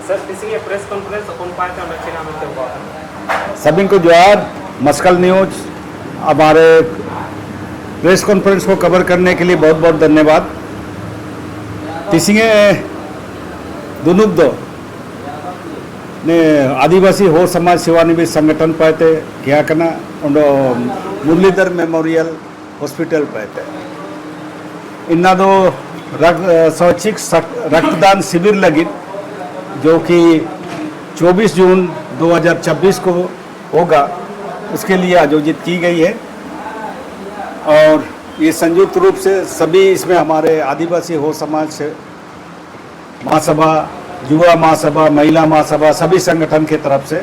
Sir टीसींगे press conference open part में चिना में हुआ सभी को जोहार। मस्कल न्यूज हमारे प्रेस कॉन्फ्रेंस को कवर करने के लिए बहुत बहुत धन्यवाद। टीसींगे दुनुब्दो ने आदिवासी हो समाज सेवानिवृत्त संगठन पाते क्या करना उन्डो मुरलीधर मेमोरियल हॉस्पिटल पाते इन्ना दो स्वैच्छिक रक्तदान शिविर लगी जो कि 24 जून 2026 को होगा, उसके लिए आयोजित की गई है। और ये संयुक्त रूप से सभी इसमें हमारे आदिवासी हो समाज से महासभा, युवा महासभा, महिला महासभा सभी संगठन के तरफ से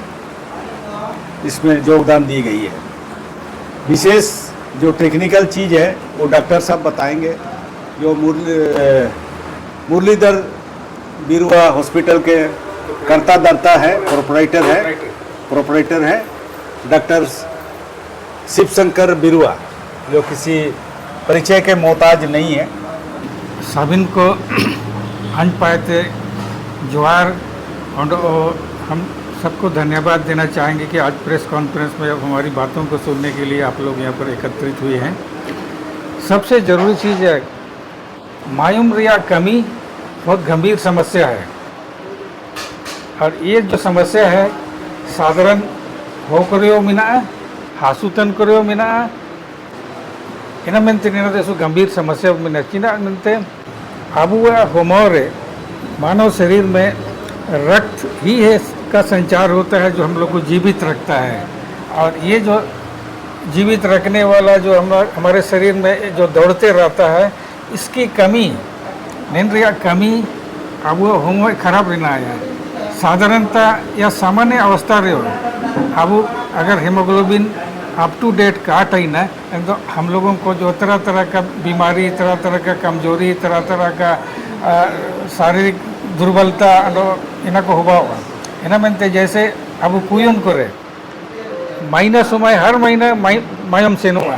इसमें योगदान दी गई है। विशेष जो टेक्निकल चीज़ है वो डॉक्टर साहब बताएंगे। जो मुरलीधर बिरुआ हॉस्पिटल के कर्ता धर्ता है, प्रोपराइटर है डॉक्टर शिव शंकर बिरुआ, जो किसी परिचय के मोहताज नहीं है। सभी को अंज पाते जोहार। और हम सबको धन्यवाद देना चाहेंगे कि आज प्रेस कॉन्फ्रेंस में हमारी बातों को सुनने के लिए आप लोग यहाँ पर एकत्रित हुए हैं। सबसे ज़रूरी चीज़ है, मायूम रिया कमी बहुत गंभीर समस्या है और ये जो समस्या है साधारण होकरियो मिना हासुतन करियो मिना ina mente nina desu गंभीर समस्या में चिना mente आबुआ होमोरे मानव शरीर में रक्त ही है का संचार होता है जो हम लोग को जीवित रखता है। और ये जो जीवित रखने वाला जो हमारे शरीर में जो दौड़ते रहता है, इसकी कमी निंद्रिया कमी अब होमो खराब रहना है। साधारणता या सामान्य अवस्था रहे अब अगर हेमोग्लोबिन अप टू डेट काट ही ना तो हम लोगों को जो तरह तरह का बीमारी, तरह तरह का कमजोरी, तरह तरह का शारीरिक दुर्बलता इना को हुआ इना मनते जैसे अब कुयन करे महीना समय हर महीना मायम सेनुआ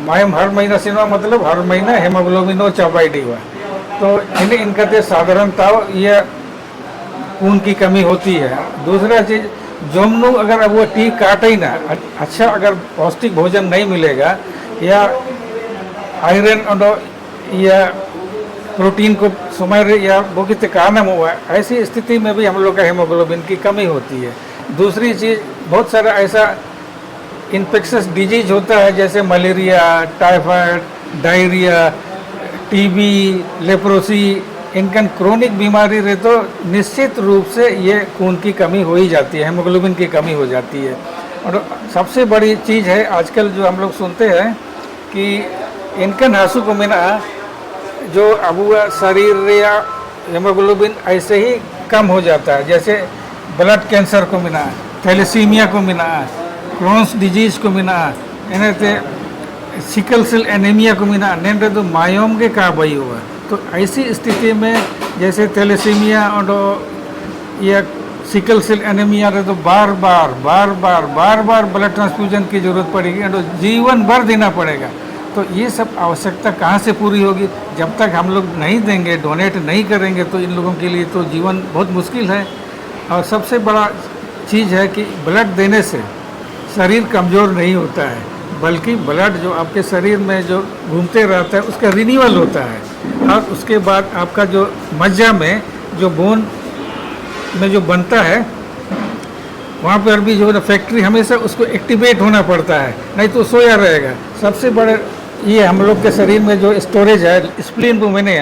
मायम हर महीना सेनुआ मतलब हर महीना हेमोग्लोबिनो चबाइडी हुआ। तो इनका साधारणता ये खून की कमी होती है। दूसरा चीज़ जोमनु अगर अब वो टी काटे ही ना अच्छा अगर पौष्टिक भोजन नहीं मिलेगा या आयरन या प्रोटीन को समय या वो की कारण हुआ, ऐसी स्थिति में भी हम लोग का हेमोग्लोबिन की कमी होती है। दूसरी चीज़ बहुत सारा ऐसा इन्फेक्शस डिजीज होता है जैसे malaria, typhoid, diarrhoea, TB, leprosy, इनका क्रोनिक बीमारी रहे तो निश्चित रूप से ये खून की कमी हो ही जाती है, हेमोग्लोबिन की कमी हो जाती है। और सबसे बड़ी चीज़ है आजकल जो हम लोग सुनते हैं कि इनका नासु को मिना जो अब शरीर या हेमोग्लोबिन ऐसे ही कम हो जाता है, जैसे ब्लड कैंसर को मिना, थैलेसीमिया को मिना, क्रोन्स डिजीज को मिना, इन्हें सिकल सेल एनीमिया को मिना ने तो मायोम के का बई हुआ। तो ऐसी स्थिति में जैसे थैलेसीमिया और या सिकल सेल एनीमिया रहे तो बार बार ब्लड ट्रांसफ्यूजन की ज़रूरत पड़ेगी और जीवन भर देना पड़ेगा। तो ये सब आवश्यकता कहाँ से पूरी होगी जब तक हम लोग नहीं देंगे, डोनेट नहीं करेंगे तो इन लोगों के लिए तो जीवन बहुत मुश्किल है। और सबसे बड़ा चीज़ है कि ब्लड देने से शरीर कमज़ोर नहीं होता है, बल्कि ब्लड जो आपके शरीर में जो घूमते रहता है उसका रिन्यूअल होता है। और उसके बाद आपका जो मज्जा में जो बोन में जो बनता है वहाँ पर भी जो फैक्ट्री हमेशा उसको एक्टिवेट होना पड़ता है, नहीं तो सोया रहेगा। सबसे बड़े ये हम लोग के शरीर में जो स्टोरेज है स्प्लीन वो मैंने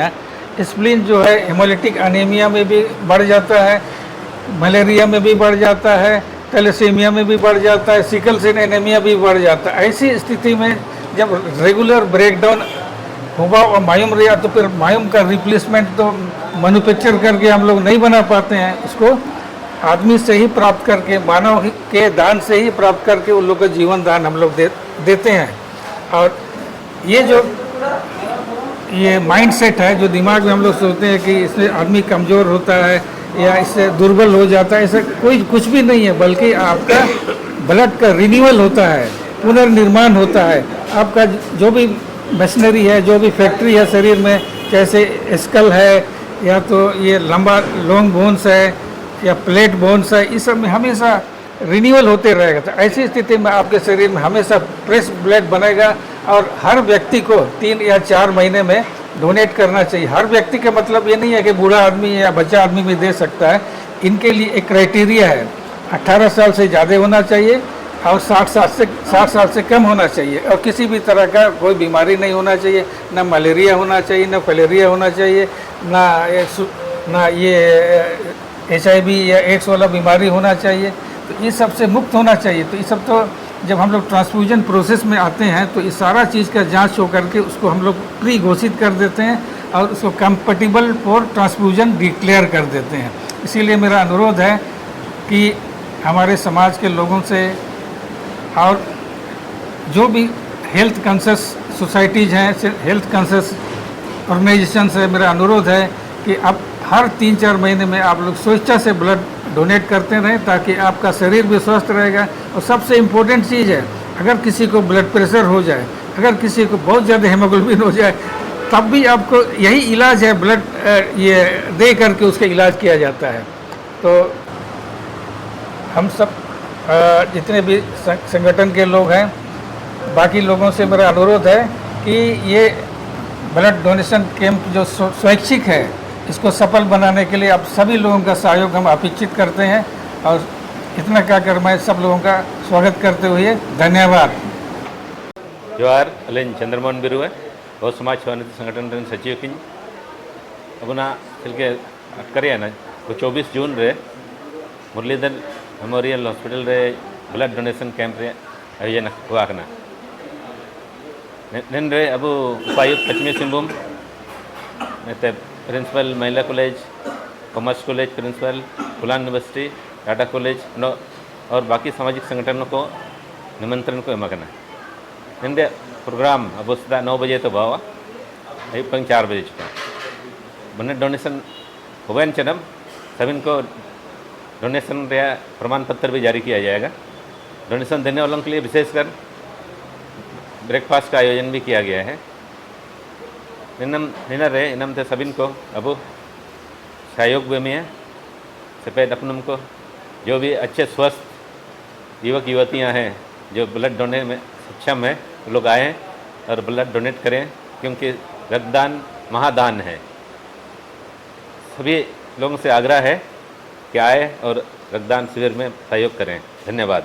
स्प्लीन जो है हेमोलिटिक अनीमिया में भी बढ़ जाता है, मलेरिया में भी बढ़ जाता है, थैलेसीमिया में भी बढ़ जाता है, सिकल सेल एनीमिया भी बढ़ जाता है। ऐसी स्थिति में जब रेगुलर ब्रेकडाउन होगा और मायूम रहा तो फिर मायूम का रिप्लेसमेंट तो मैन्युफैक्चर करके हम लोग नहीं बना पाते हैं, उसको आदमी से ही प्राप्त करके, मानव के दान से ही प्राप्त करके उन लोग का जीवन दान हम लोग देते हैं। और ये जो ये माइंडसेट है जो दिमाग में हम लोग सोचते हैं कि इससे आदमी कमज़ोर होता है या इससे दुर्बल हो जाता है, ऐसा कुछ भी नहीं है, बल्कि आपका ब्लड का रिन्यूअल होता है, पुनर्निर्माण होता है। आपका जो भी मशीनरी है, जो भी फैक्ट्री है शरीर में, जैसे स्कल है या तो ये लंबा लॉन्ग बोन्स है या प्लेट बोन्स है, इस सब में हमेशा रिन्यूअल होते रहेगा। तो ऐसी स्थिति में आपके शरीर में हमेशा फ्रेश ब्लड बनेगा और हर व्यक्ति को 3 या 4 महीने में डोनेट करना चाहिए। हर व्यक्ति का मतलब ये नहीं है कि बूढ़ा आदमी या बच्चा आदमी भी दे सकता है। इनके लिए एक क्राइटेरिया है, 18 साल से ज़्यादा होना चाहिए और 60 साल से कम होना चाहिए और किसी भी तरह का कोई बीमारी नहीं होना चाहिए, ना मलेरिया होना चाहिए, ना फलेरिया होना चाहिए, ना ये HIV या एड्स वाला बीमारी होना चाहिए। तो ये सबसे मुक्त होना चाहिए। तो ये सब तो जब हम लोग ट्रांसफ्यूजन प्रोसेस में आते हैं तो इस सारा चीज़ का जांच हो करके उसको हम लोग प्री घोषित कर देते हैं और उसको कंपैटिबल फॉर ट्रांसफ्यूजन डिक्लेयर कर देते हैं। इसीलिए मेरा अनुरोध है कि हमारे समाज के लोगों से और जो भी हेल्थ कॉन्शियस सोसाइटीज़ हैं, हेल्थ कॉन्शियस ऑर्गेनाइजेशन से मेरा अनुरोध है कि आप हर 3-4 महीने में आप लोग स्वेच्छा से ब्लड डोनेट करते रहें ताकि आपका शरीर भी स्वस्थ रहेगा। और सबसे इम्पोर्टेंट चीज़ है, अगर किसी को ब्लड प्रेशर हो जाए, अगर किसी को बहुत ज़्यादा हीमोग्लोबिन हो जाए, तब भी आपको यही इलाज है, ब्लड ये दे करके उसका इलाज किया जाता है। तो हम सब जितने भी संगठन के लोग हैं, बाकी लोगों से मेरा अनुरोध है कि ये ब्लड डोनेशन कैंप जो स्वैच्छिक है, इसको सफल बनाने के लिए आप सभी लोगों का सहयोग हम अपेक्षित करते हैं। और इतना कहकर मैं सब लोगों का स्वागत करते हुए धन्यवाद। जोहार अलिन चंद्रमोहन बिरुए बहु समाज स्वानिधि संगठन सचिव की अबना चिलके अटकरिया ना 24 जून रे मुरलीधर मेमोरियल हॉस्पिटल रे ब्लड डोनेशन कैंप रे आयोजन हुआ कना नेन रे अब उपायुक्त पश्चिमी सिंहभूम नेते प्रिंसिपल महिला कॉलेज, कॉमर्स कॉलेज प्रिंसिपल, फुलान यूनिवर्सिटी, टाटा कॉलेज और बाकी सामाजिक संगठनों को निमंत्रण को एमा करना। निंदे प्रोग्राम अब सुधा 9 बजे तो भावा अयुब 4 बजे चुका ब्लड डोनेशन हुबैन चनम सभी को डोनेशन रे प्रमाण पत्र भी जारी किया जाएगा। डोनेशन देने वालों के लिए विशेषकर ब्रेकफास्ट का आयोजन भी किया गया है। इनम थे सभी को अब सहयोग भी है सफ़ेद अपनम को जो भी अच्छे स्वस्थ युवक युवतियां हैं जो ब्लड डोनेट में सक्षम है, लोग आएँ और ब्लड डोनेट करें क्योंकि रक्तदान महादान है। सभी लोगों से आग्रह है कि आए और रक्तदान शिविर में सहयोग करें। धन्यवाद।